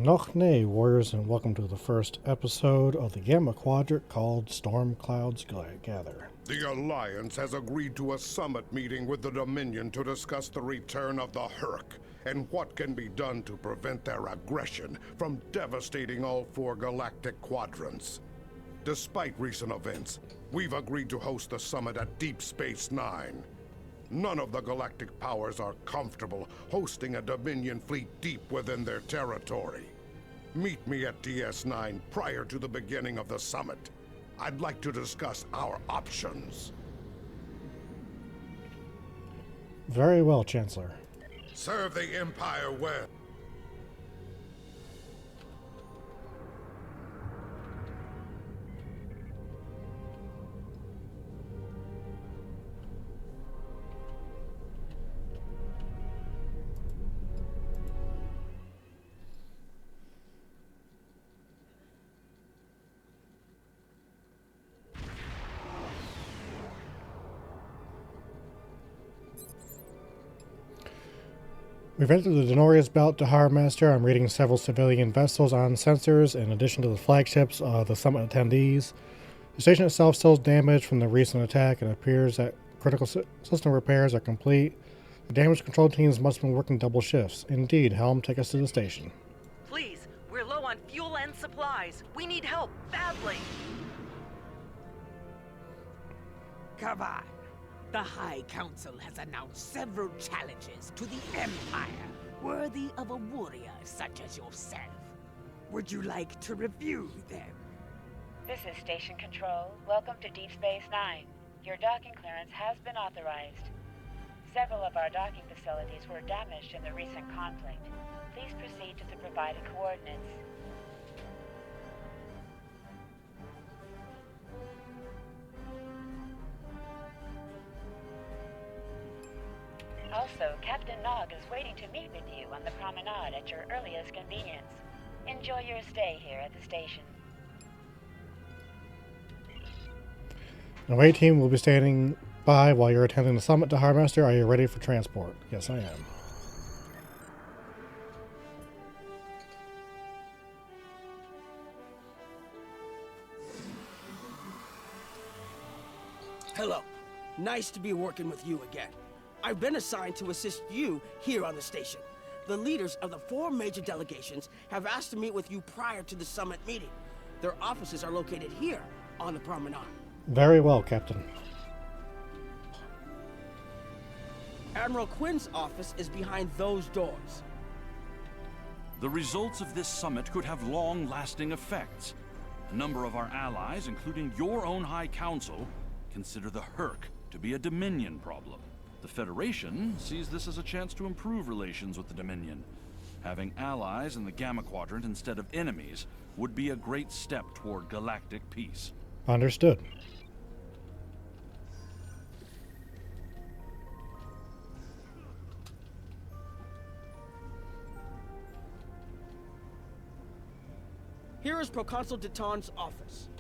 Noch nay, warriors, and welcome to the first episode of the Gamma Quadrant called Storm Clouds Gather. The Alliance has agreed to a summit meeting with the Dominion to discuss the return of the Herc and what can be done to prevent their aggression from devastating all four galactic quadrants. Despite recent events, we've agreed to host the summit at Deep Space Nine. None of the galactic powers are comfortable hosting a Dominion fleet deep within their territory. Meet me at DS9 prior to the beginning of the summit. I'd like to discuss our options. Very well, Chancellor. Serve the Empire well. We've entered the Denoria's Belt to Harbor Master. I'm reading several civilian vessels on sensors, in addition to the flagships of the summit attendees. The station itself still is damaged from the recent attack. It appears that critical system repairs are complete. The damage control teams must have been working double shifts. Indeed, Helm, take us to the station. Please, we're low on fuel and supplies. We need help, badly. Come on. The High Council has announced several challenges to the Empire, worthy of a warrior such as yourself. Would you like to review them? This is Station Control. Welcome to Deep Space Nine. Your docking clearance has been authorized. Several of our docking facilities were damaged in the recent conflict. Please proceed to the provided coordinates. Also, Captain Nog is waiting to meet with you on the promenade at your earliest convenience. Enjoy your stay here at the station. The away team will be standing by while you're attending the summit to Harbor Master. Are you ready for transport? Yes, I am. Hello. Nice to be working with you again. I've been assigned to assist you here on the station. The leaders of the 4 major delegations have asked to meet with you prior to the summit meeting. Their offices are located here on the promenade. Very well, Captain. Admiral Quinn's office is behind those doors. The results of this summit could have long-lasting effects. A number of our allies, including your own High Council, consider the Herc to be a Dominion problem. The Federation sees this as a chance to improve relations with the Dominion. Having allies in the Gamma Quadrant instead of enemies would be a great step toward galactic peace. Understood. Here is Proconsul Deton's office.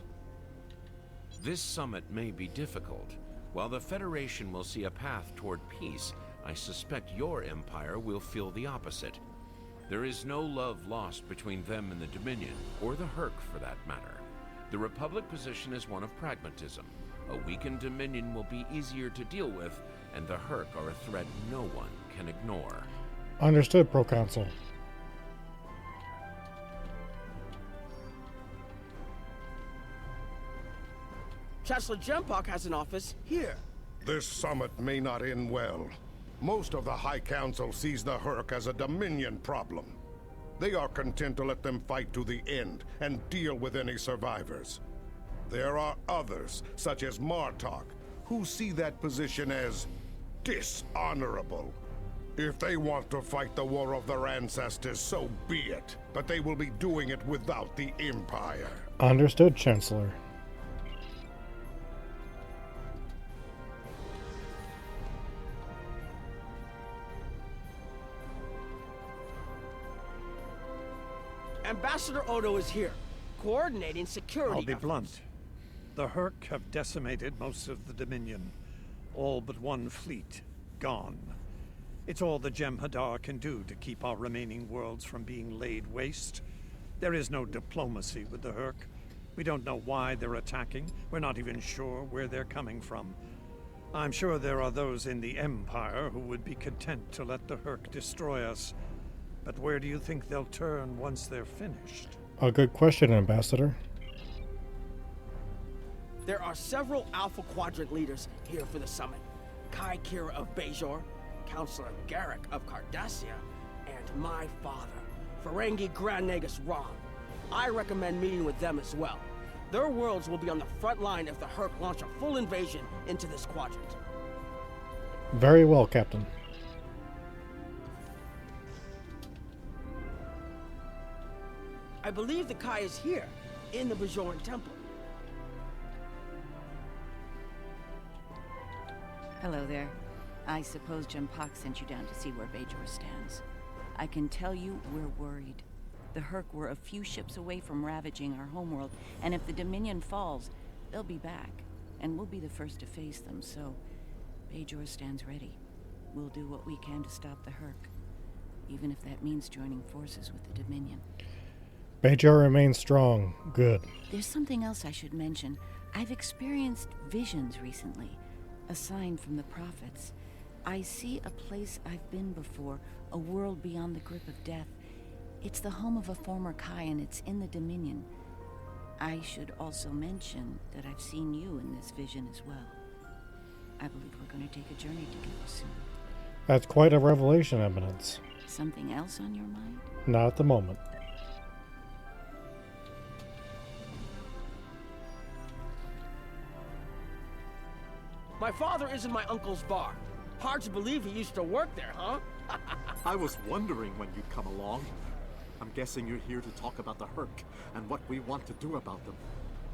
This summit may be difficult. While the Federation will see a path toward peace, I suspect your Empire will feel the opposite. There is no love lost between them and the Dominion, or the Herc for that matter. The Republic position is one of pragmatism. A weakened Dominion will be easier to deal with, and the Herc are a threat no one can ignore. Understood, Proconsul. Chancellor Jempok has an office here. This summit may not end well. Most of the High Council sees the Herc as a Dominion problem. They are content to let them fight to the end and deal with any survivors. There are others, such as Martok, who see that position as dishonorable. If they want to fight the war of their ancestors, so be it. But they will be doing it without the Empire. Understood, Chancellor. Ambassador Odo is here, coordinating security I'll be efforts. blunt. The Herc have decimated most of the Dominion. All but one fleet gone. It's all the Jem'Hadar can do to keep our remaining worlds from being laid waste. There is no diplomacy with the Hurk. We don't know why they're attacking. We're not even sure where they're coming from. I'm sure there are those in the Empire who would be content to let the Hurk destroy us. But where do you think they'll turn once they're finished? A good question, Ambassador. There are several Alpha Quadrant leaders here for the summit. Kai Kira of Bajor, Counselor Garrick of Cardassia, and my father, Ferengi Grand Nagus Ron. I recommend meeting with them as well. Their worlds will be on the front line if the Hurk launch a full invasion into this quadrant. Very well, Captain. I believe the Kai is here, in the Bajoran Temple. Hello there. I suppose Jempak sent you down to see where Bajor stands. I can tell you we're worried. The Hurk were a few ships away from ravaging our homeworld, and if the Dominion falls, they'll be back, and we'll be the first to face them, so Bajor stands ready. We'll do what we can to stop the Hurk, even if that means joining forces with the Dominion. Bajor remains strong. Good. There's something else I should mention. I've experienced visions recently, a sign from the prophets. I see a place I've been before, a world beyond the grip of death. It's the home of a former Kai, and it's in the Dominion. I should also mention that I've seen you in this vision as well. I believe we're going to take a journey together soon. That's quite a revelation, Eminence. Something else on your mind? Not at the moment. My father is in my uncle's bar. Hard to believe he used to work there, huh? I was wondering when you'd come along. I'm guessing you're here to talk about the Hurk and what we want to do about them.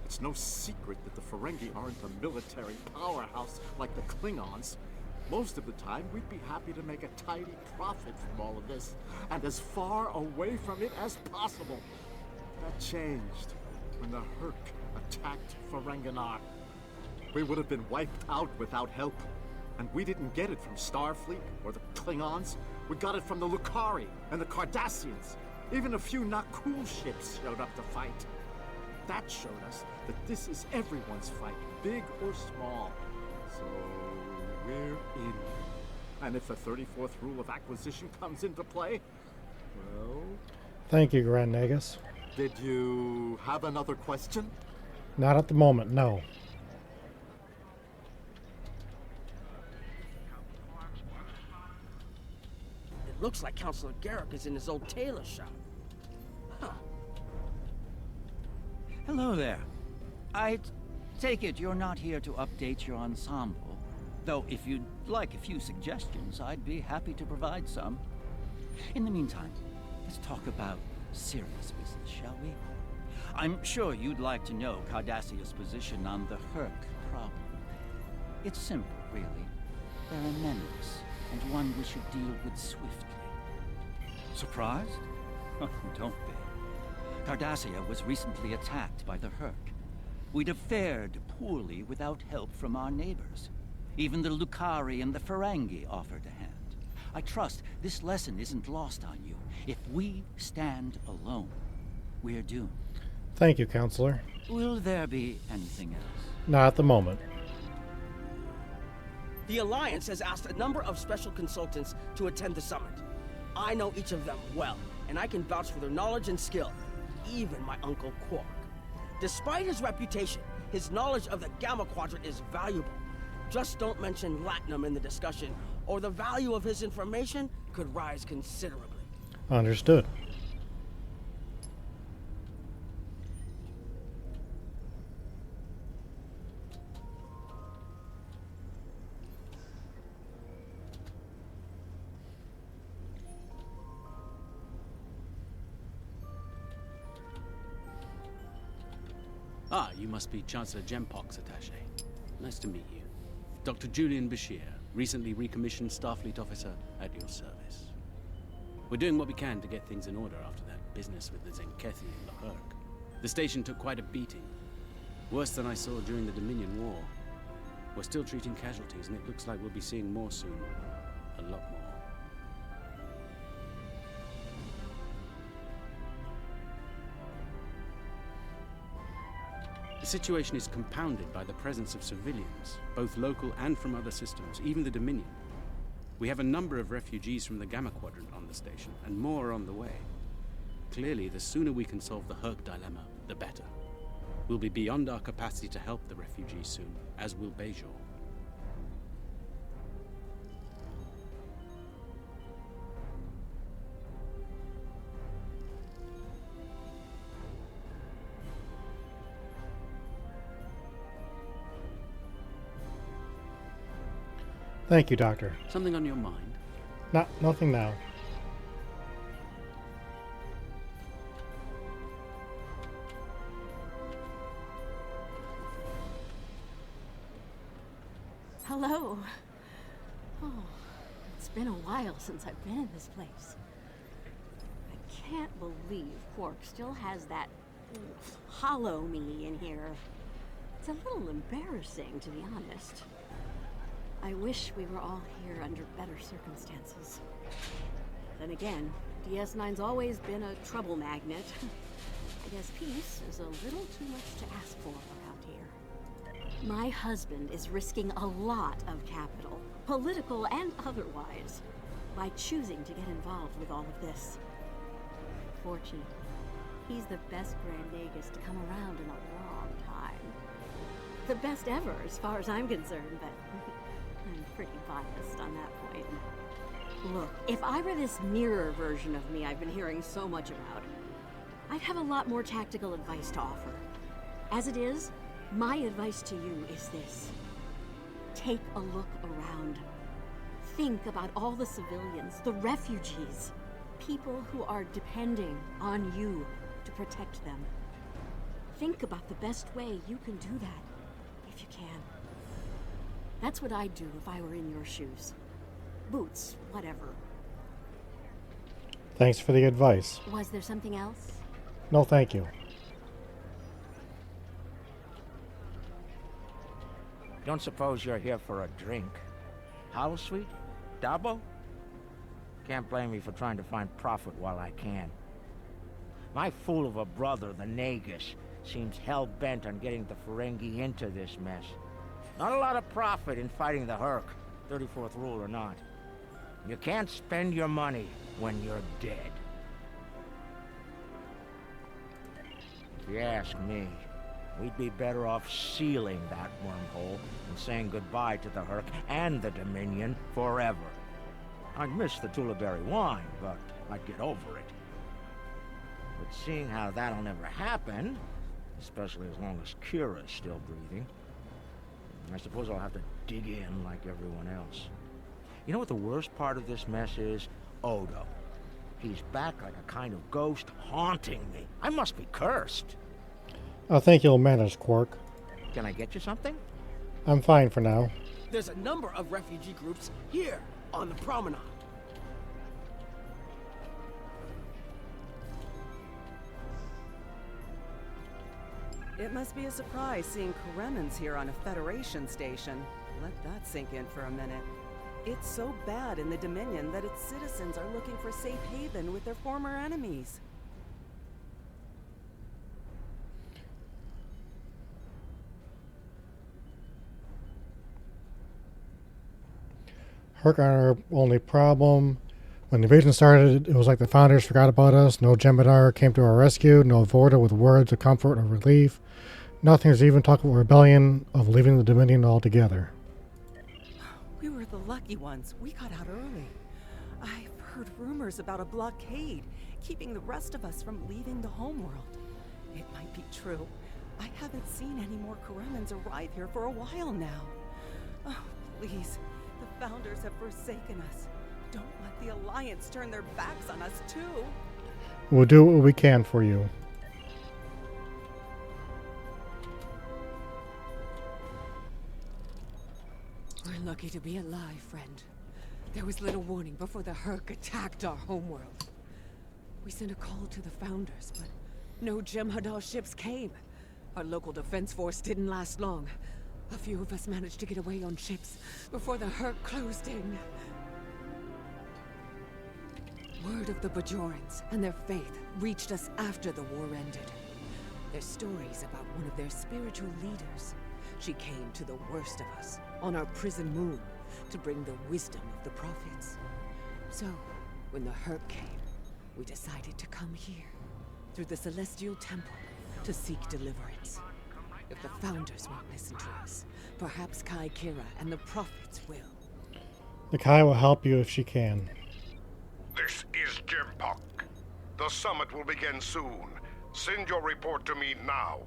It's no secret that the Ferengi aren't a military powerhouse like the Klingons. Most of the time, we'd be happy to make a tidy profit from all of this, and as far away from it as possible. That changed when the Hurk attacked Ferenginar. We would have been wiped out without help. And we didn't get it from Starfleet or the Klingons. We got it from the Lukari and the Cardassians. Even a few not cool ships showed up to fight. That showed us that this is everyone's fight, big or small. So we're in. And if the 34th rule of acquisition comes into play, well... Thank you, Grand Nagus. Did you have another question? Not at the moment, no. Looks like Counselor Garrick is in his old tailor shop. Huh. Hello there. I take it you're not here to update your ensemble. Though if you'd like a few suggestions, I'd be happy to provide some. In the meantime, let's talk about serious business, shall we? I'm sure you'd like to know Cardassia's position on the Hurk problem. It's simple, really. They're a menace, and one we should deal with swiftly. Surprised? Don't be. Cardassia was recently attacked by the Hurk. We'd have fared poorly without help from our neighbors. Even the Lukari and the Ferengi offered a hand. I trust this lesson isn't lost on you. If we stand alone, we're doomed. Thank you, Counselor. Will there be anything else? Not at the moment. The Alliance has asked a number of special consultants to attend the summit. I know each of them well, and I can vouch for their knowledge and skill. Even my Uncle Quark. Despite his reputation, his knowledge of the Gamma Quadrant is valuable. Just don't mention Latinum in the discussion, or the value of his information could rise considerably. Understood. Ah, you must be Chancellor Jempok's attaché. Nice to meet you. Dr. Julian Bashir, recently recommissioned Starfleet officer at your service. We're doing what we can to get things in order after that business with the Zenkethi and the Hurk. The station took quite a beating. Worse than I saw during the Dominion War. We're still treating casualties, and it looks like we'll be seeing more soon. A lot more. The situation is compounded by the presence of civilians, both local and from other systems, even the Dominion. We have a number of refugees from the Gamma Quadrant on the station, and more are on the way. Clearly, the sooner we can solve the Herc dilemma, the better. We'll be beyond our capacity to help the refugees soon, as will Bajor. Thank you, Doctor. Something on your mind? Nothing now. Hello. Oh, it's been a while since I've been in this place. I can't believe Quark still has that hollow me in here. It's a little embarrassing, to be honest. I wish we were all here under better circumstances. Then again, DS9's always been a trouble magnet. I guess peace is a little too much to ask for around here. My husband is risking a lot of capital, political and otherwise, by choosing to get involved with all of this. Fortunately, he's the best Grand Nagus to come around in a long time. The best ever, as far as I'm concerned, but I'm pretty biased on that point. Look, if I were this mirror version of me I've been hearing so much about, I'd have a lot more tactical advice to offer. As it is, my advice to you is this. Take a look around. Think about all the civilians, the refugees, people who are depending on you to protect them. Think about the best way you can do that, if you can. That's what I'd do if I were in your shoes. Boots, whatever. Thanks for the advice. Was there something else? No, thank you. Don't suppose you're here for a drink? Hollow Sweet? Dabo? Can't blame me for trying to find profit while I can. My fool of a brother, the Nagus, seems hell-bent on getting the Ferengi into this mess. Not a lot of profit in fighting the Herc, 34th rule or not. You can't spend your money when you're dead. If you ask me, we'd be better off sealing that wormhole and saying goodbye to the Herc and the Dominion forever. I'd miss the Tulaberry wine, but I'd get over it. But seeing how that'll never happen, especially as long as Kira's still breathing, I suppose I'll have to dig in like everyone else. You know what the worst part of this mess is? Odo. He's back like a kind of ghost haunting me. I must be cursed. I think you'll manage, Quark. Can I get you something? I'm fine for now. There's a number of refugee groups here on the promenade. It must be a surprise seeing Koremans here on a Federation station. Let that sink in for a minute. It's so bad in the Dominion that its citizens are looking for safe haven with their former enemies. Herc are our only problem. When the invasion started, it was like the Founders forgot about us. No Jem'Hadar came to our rescue. No Vorta with words of comfort or relief. Nothing is even talk about rebellion, of leaving the Dominion altogether. We were the lucky ones. We got out early. I've heard rumors about a blockade, keeping the rest of us from leaving the homeworld. It might be true. I haven't seen any more Koremans arrive here for a while now. Oh, please. The Founders have forsaken us. Don't let the Alliance turn their backs on us, too. We'll do what we can for you. We're lucky to be alive, friend. There was little warning before the Herc attacked our homeworld. We sent a call to the Founders, but no Jem'Hadar ships came. Our local defense force didn't last long. A few of us managed to get away on ships before the Herc closed in. Word of the Bajorans and their faith reached us after the war ended. There's stories about one of their spiritual leaders. She came to the worst of us, on our prison moon, to bring the wisdom of the prophets. So, when the Herc came, we decided to come here, through the Celestial Temple, to seek deliverance. If the Founders won't listen to us, perhaps Kai Kira and the prophets will. The Kai will help you if she can. This is Jempok. The summit will begin soon. Send your report to me now.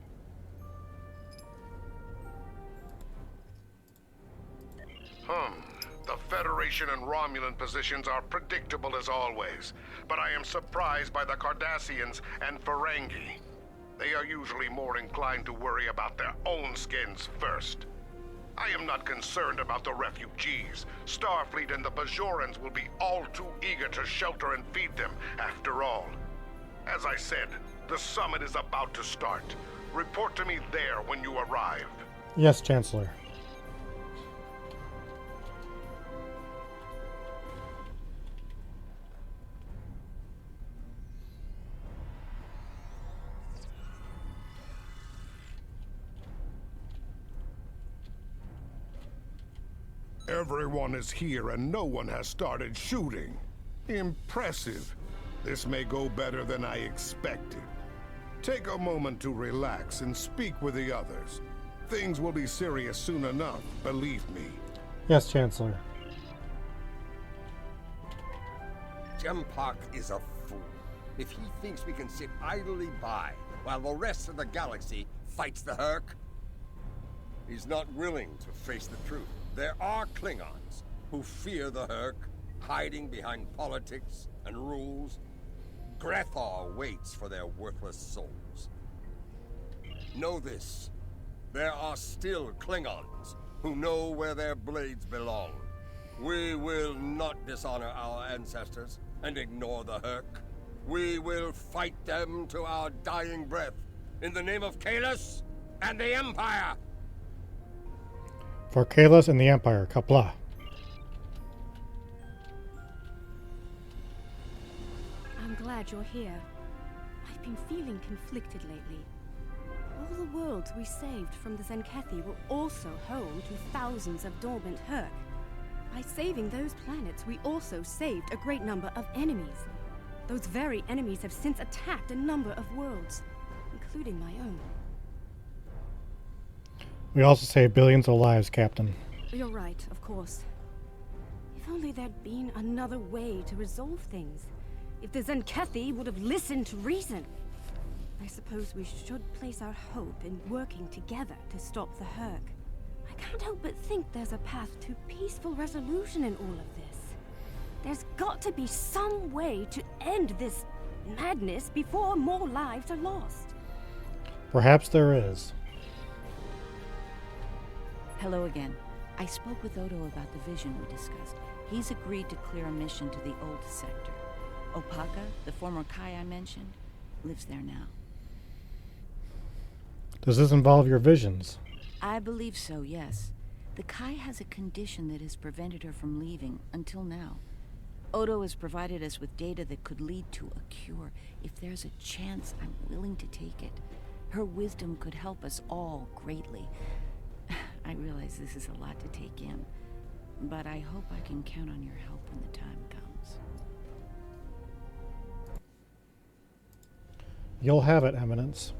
The Federation and Romulan positions are predictable as always, but I am surprised by the Cardassians and Ferengi. They are usually more inclined to worry about their own skins first. I am not concerned about the refugees. Starfleet and the Bajorans will be all too eager to shelter and feed them, after all. As I said, the summit is about to start. Report to me there when you arrive. Yes, Chancellor. Everyone is here and no one has started shooting. Impressive. This may go better than I expected. Take a moment to relax and speak with the others. Things will be serious soon enough, believe me. Yes, Chancellor. Jempok is a fool. If he thinks we can sit idly by while the rest of the galaxy fights the Herc, he's not willing to face the truth. There are Klingons who fear the Herc, hiding behind politics and rules. Grethar waits for their worthless souls. Know this. There are still Klingons who know where their blades belong. We will not dishonor our ancestors and ignore the Herc. We will fight them to our dying breath in the name of Kahless and the Empire! For Kahless and the Empire, Kapla. I'm glad you're here. I've been feeling conflicted lately. All the worlds we saved from the Zenkethi were also home to thousands of dormant Herc. By saving those planets, we also saved a great number of enemies. Those very enemies have since attacked a number of worlds, including my own. We also saved billions of lives, Captain. You're right, of course. If only there'd been another way to resolve things. If the Zenkethi would have listened to reason. I suppose we should place our hope in working together to stop the Herc. I can't help but think there's a path to peaceful resolution in all of this. There's got to be some way to end this madness before more lives are lost. Perhaps there is. Hello again. I spoke with Odo about the vision we discussed. He's agreed to clear a mission to the old sector. Opaka, the former Kai I mentioned, lives there now. Does this involve your visions? I believe so, yes. The Kai has a condition that has prevented her from leaving until now. Odo has provided us with data that could lead to a cure. If there's a chance, I'm willing to take it. Her wisdom could help us all greatly. I realize this is a lot to take in, but I hope I can count on your help when the time comes. You'll have it, Eminence.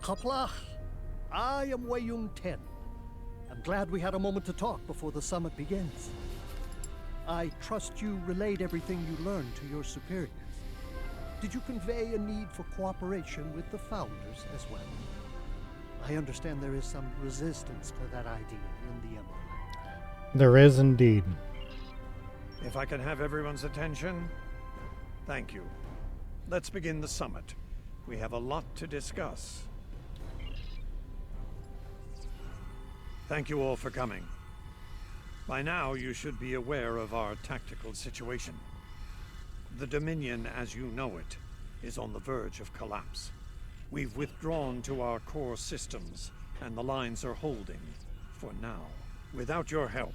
Kapla, I am Wayung Ten. I'm glad we had a moment to talk before the summit begins. I trust you relayed everything you learned to your superiors. Did you convey a need for cooperation with the Founders as well? I understand there is some resistance to that idea in the Empire. There is indeed. If I can have everyone's attention, thank you. Let's begin the summit. We have a lot to discuss. Thank you all for coming. By now, you should be aware of our tactical situation. The Dominion, as you know it, is on the verge of collapse. We've withdrawn to our core systems, and the lines are holding, for now. Without your help,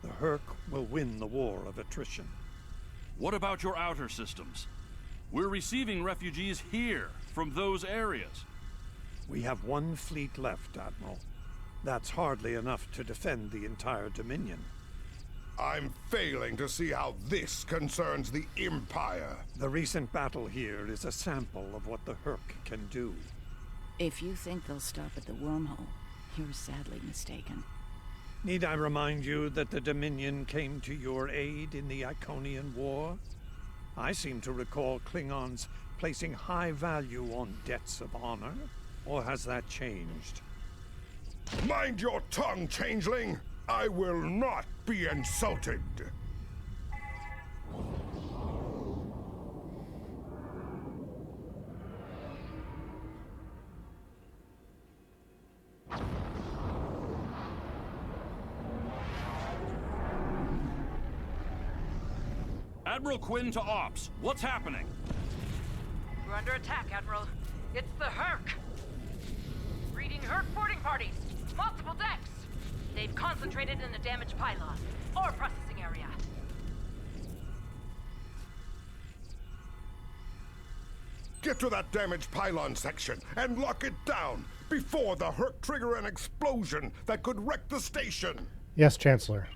the Herc will win the war of attrition. What about your outer systems? We're receiving refugees here, from those areas. We have one fleet left, Admiral. That's hardly enough to defend the entire Dominion. I'm failing to see how this concerns the Empire. The recent battle here is a sample of what the Herc can do. If you think they'll stop at the wormhole, you're sadly mistaken. Need I remind you that the Dominion came to your aid in the Iconian War? I seem to recall Klingons placing high value on debts of honor. Or has that changed? Mind your tongue, changeling! I will not be insulted! Admiral Quinn to Ops. What's happening? We're under attack, Admiral. It's the Herc! Reading Herc boarding parties. Multiple decks. They've concentrated in the damaged pylon. Ore processing area. Get to that damaged pylon section and lock it down before the Herc trigger an explosion that could wreck the station. Yes, Chancellor.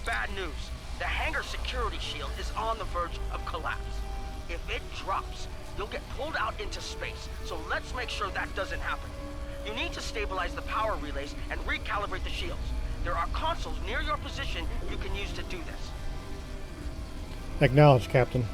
Bad news. The hangar security shield is on the verge of collapse. If it drops, you'll get pulled out into space, so let's make sure that doesn't happen. You need to stabilize the power relays and recalibrate the shields. There are consoles near your position you can use to do this. Acknowledged, Captain.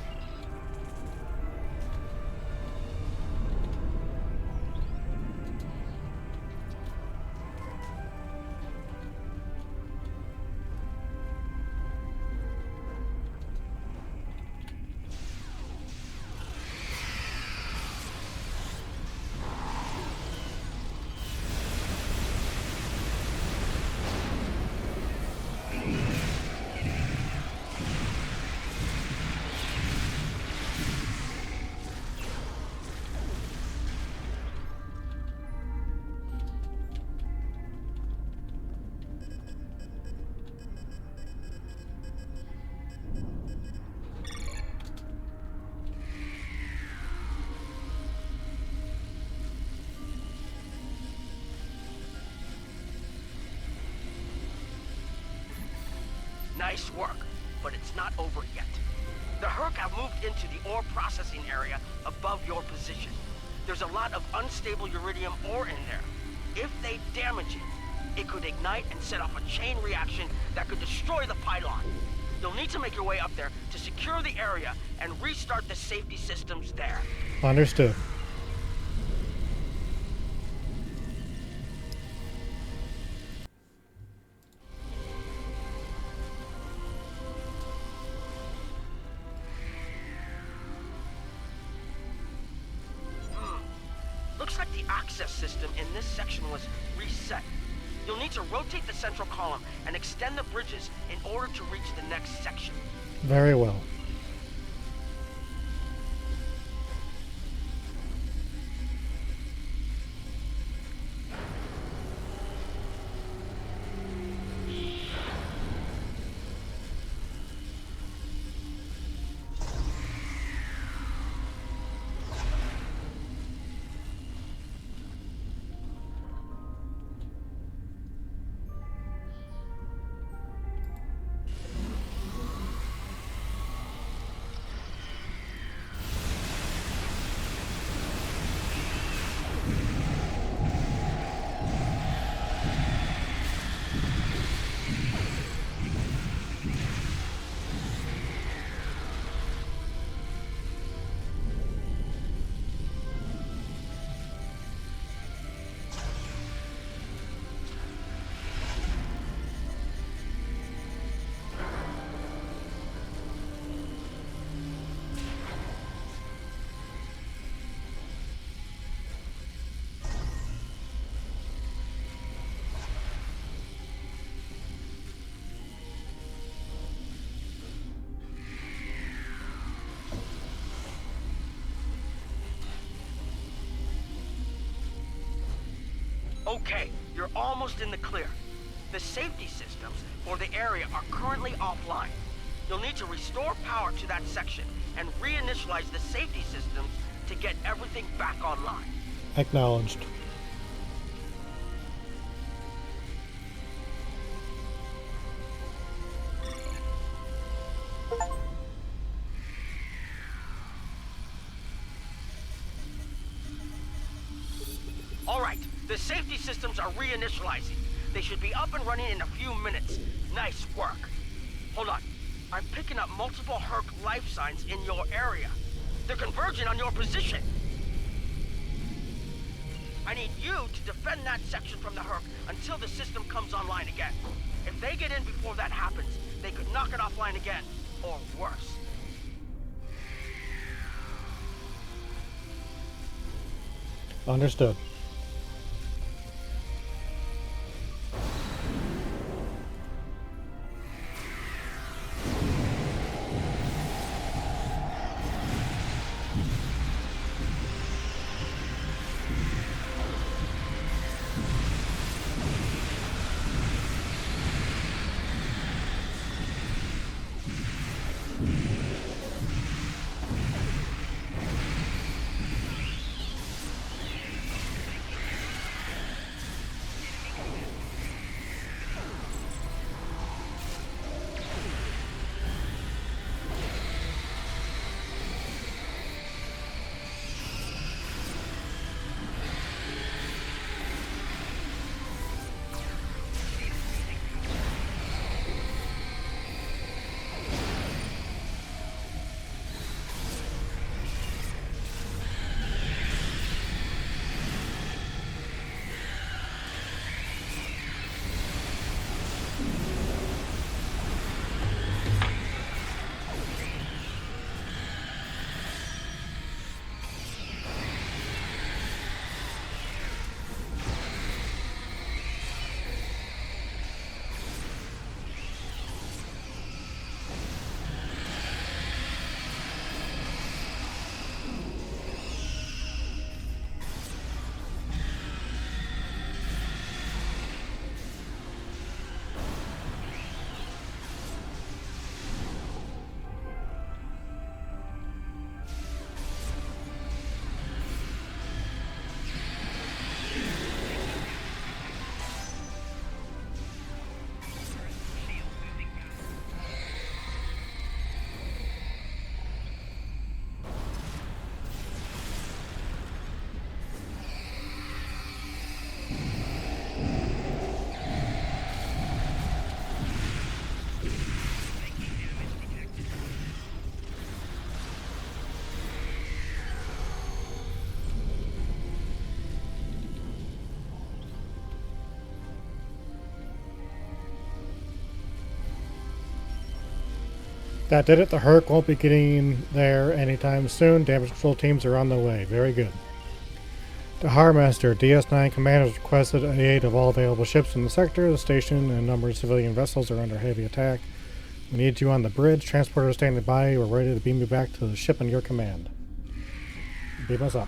Nice work, but it's not over yet. The Herc have moved into the ore processing area above your position. There's a lot of unstable uridium ore in there. If they damage it, it could ignite and set off a chain reaction that could destroy the pylon. You'll need to make your way up there to secure the area and restart the safety systems there. Understood. access system in this section was reset. You'll need to rotate the central column and extend the bridges in order to reach the next section. Very well. Okay, you're almost in the clear. The safety systems for the area are currently offline. You'll need to restore power to that section and reinitialize the safety systems to get everything back online. Acknowledged. Alright, the safety systems are reinitializing. They should be up and running in a few minutes. Nice work. Hold on. I'm picking up multiple Herc life signs in your area. They're converging on your position. I need you to defend that section from the Herc until the system comes online again. If they get in before that happens, they could knock it offline again, or worse. Understood. That did it. The Herc won't be getting there anytime soon. Damage control teams are on the way. Very good. To Harmaster, DS9 command has requested aid of all available ships in the sector. The station and a number of civilian vessels are under heavy attack. We need you on the bridge. Transporter is standing by. We're ready to beam you back to the ship in your command. Beam us up.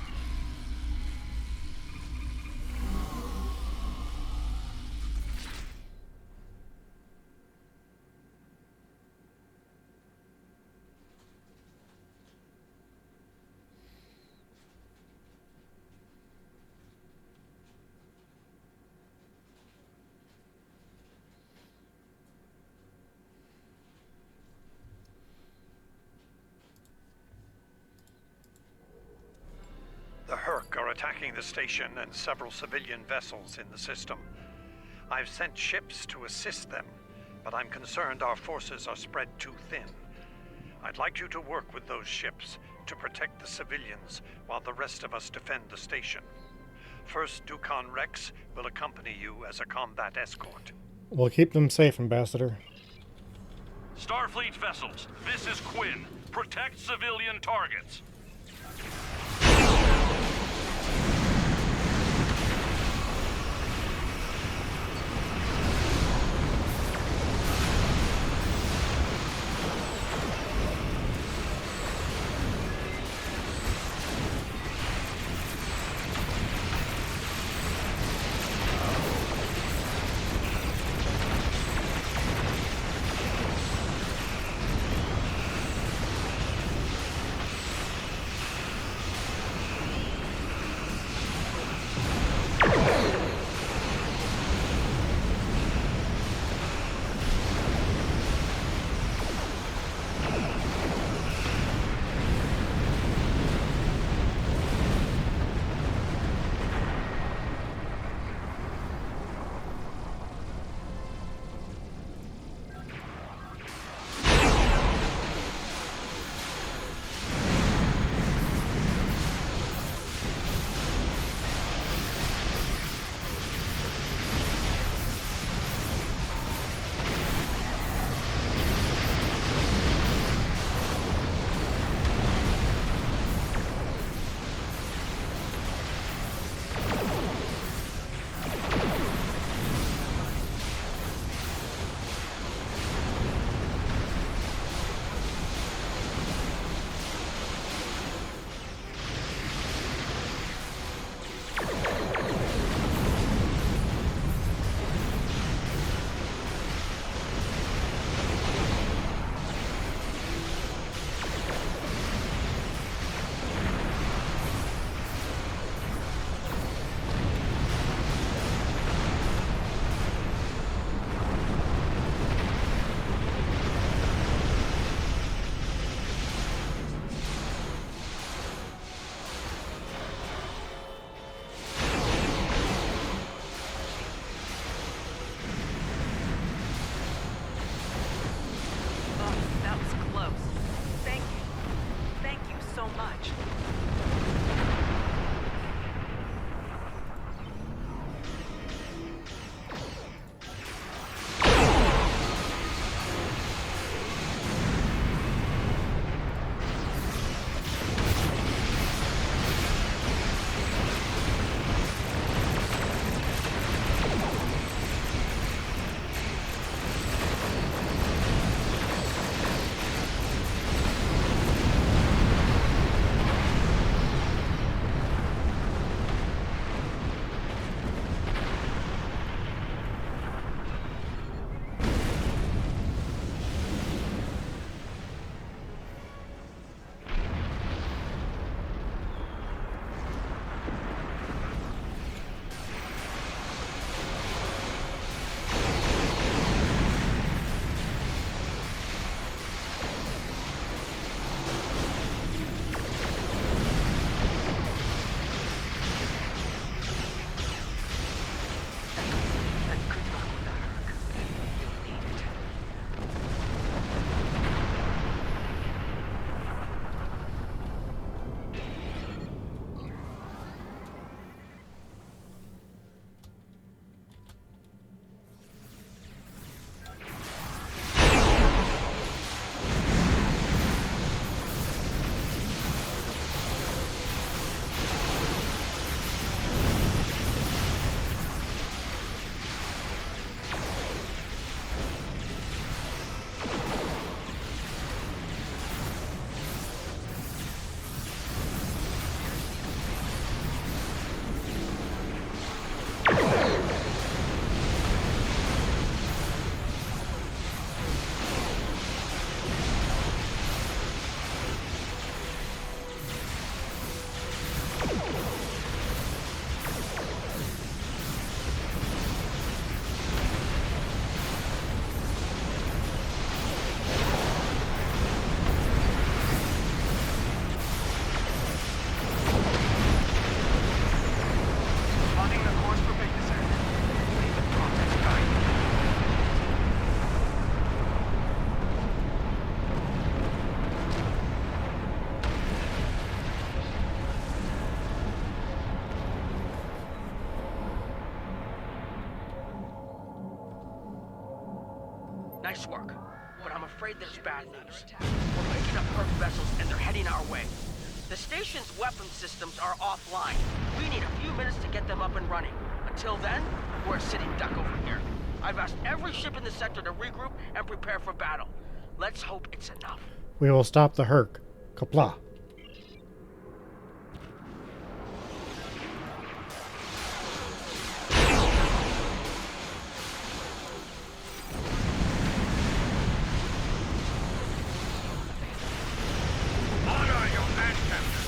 The Herc are attacking the station and several civilian vessels in the system. I've sent ships to assist them, but I'm concerned our forces are spread too thin. I'd like you to work with those ships to protect the civilians while the rest of us defend the station. First, Dukan Rex will accompany you as a combat escort. We'll keep them safe, Ambassador. Starfleet vessels, this is Quinn. Protect civilian targets. Nice work. But I'm afraid there's bad news. We're picking up Herc vessels and they're heading our way. The station's weapon systems are offline. We need a few minutes to get them up and running. Until then, we're a sitting duck over here. I've asked every ship in the sector to regroup and prepare for battle. Let's hope it's enough. We will stop the Herc. Kapla. Honor your ancestors.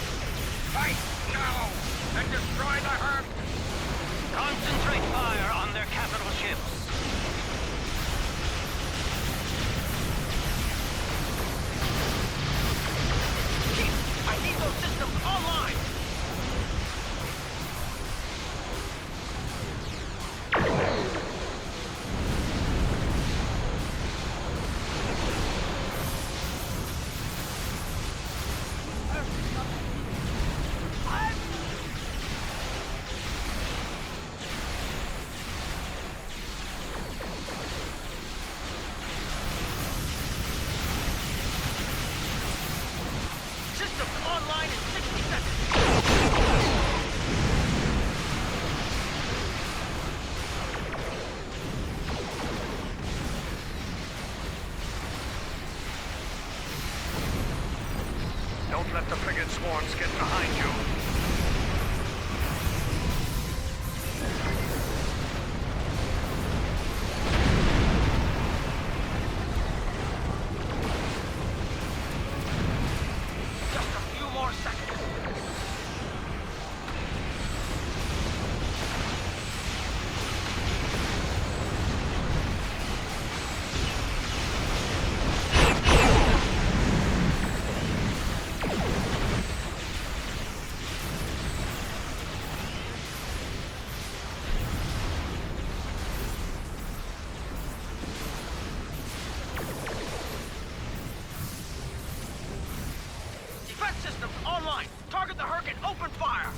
Fight now and destroy the Herc. Concentrate fire on their capital ships. I need those systems online! Don't let the frigate swarms get behind you. Just a few more seconds. Defense systems online. Target the Herc and open fire.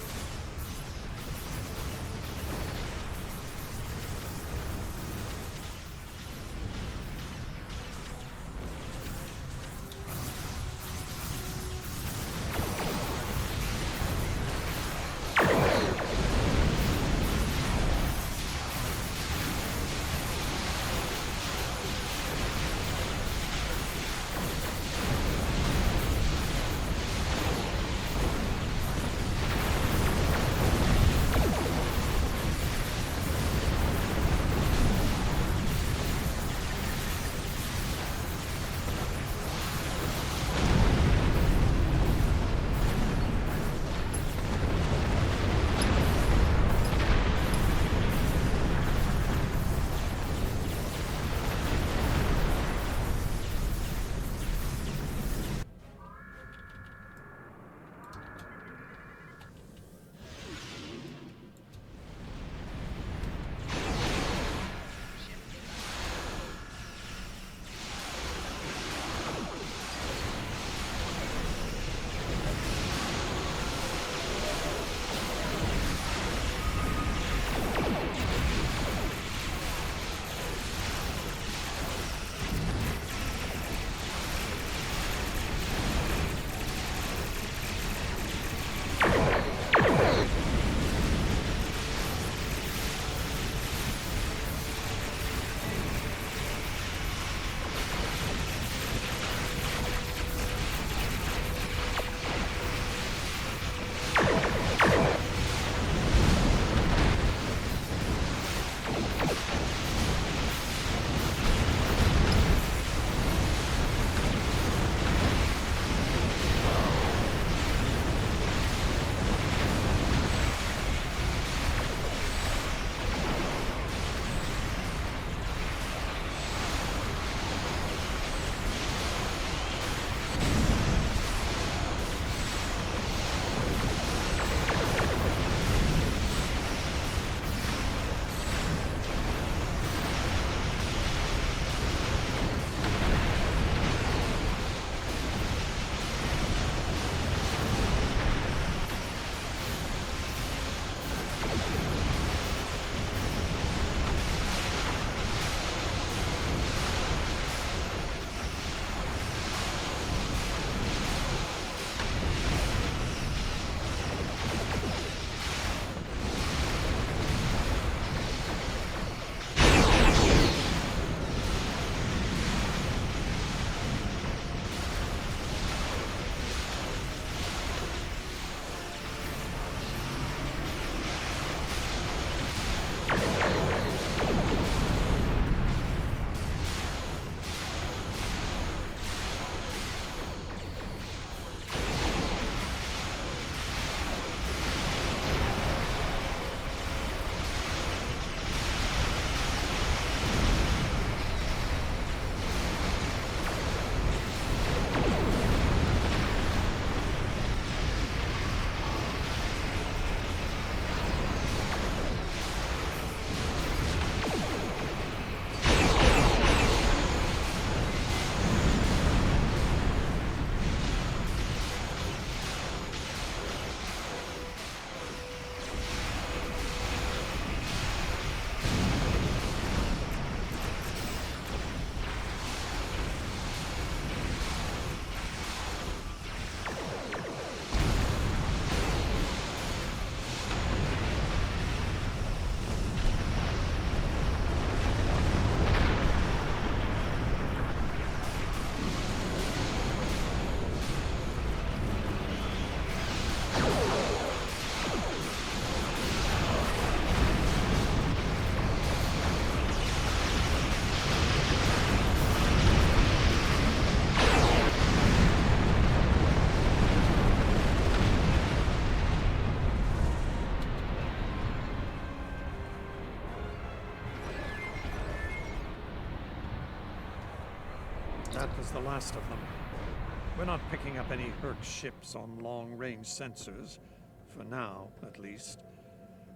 That was the last of them. We're not picking up any Herc ships on long-range sensors, for now, at least.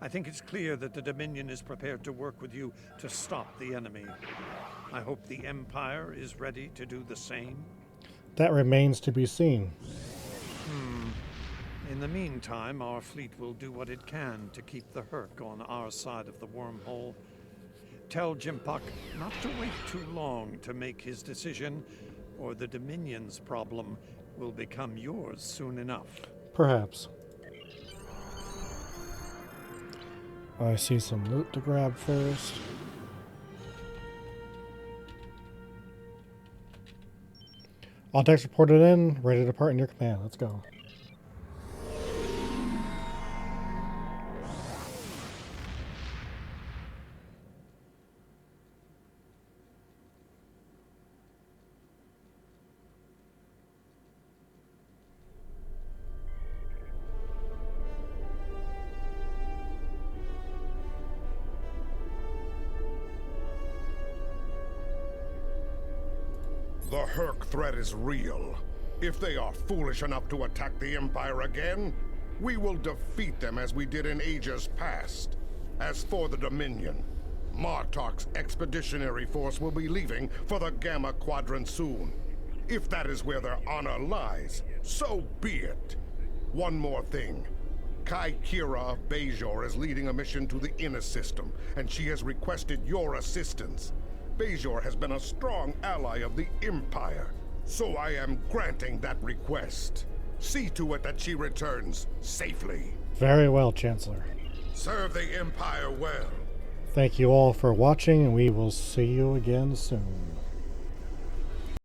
I think it's clear that the Dominion is prepared to work with you to stop the enemy. I hope the Empire is ready to do the same. That remains to be seen. In the meantime, our fleet will do what it can to keep the Herc on our side of the wormhole. Tell Jimpak not to wait too long to make his decision, or the Dominion's problem will become yours soon enough. Perhaps. I see some loot to grab first. All decks reported in, ready to depart in your command. Let's go. The Herc threat is real. If they are foolish enough to attack the Empire again, we will defeat them as we did in ages past. As for the Dominion, Martok's expeditionary force will be leaving for the Gamma Quadrant soon. If that is where their honor lies, so be it. One more thing. Kai Kira of Bajor is leading a mission to the Inner System, and she has requested your assistance. Bajor has been a strong ally of the Empire, so I am granting that request. See to it that she returns safely. Very well, Chancellor. Serve the Empire well. Thank you all for watching, and we will see you again soon.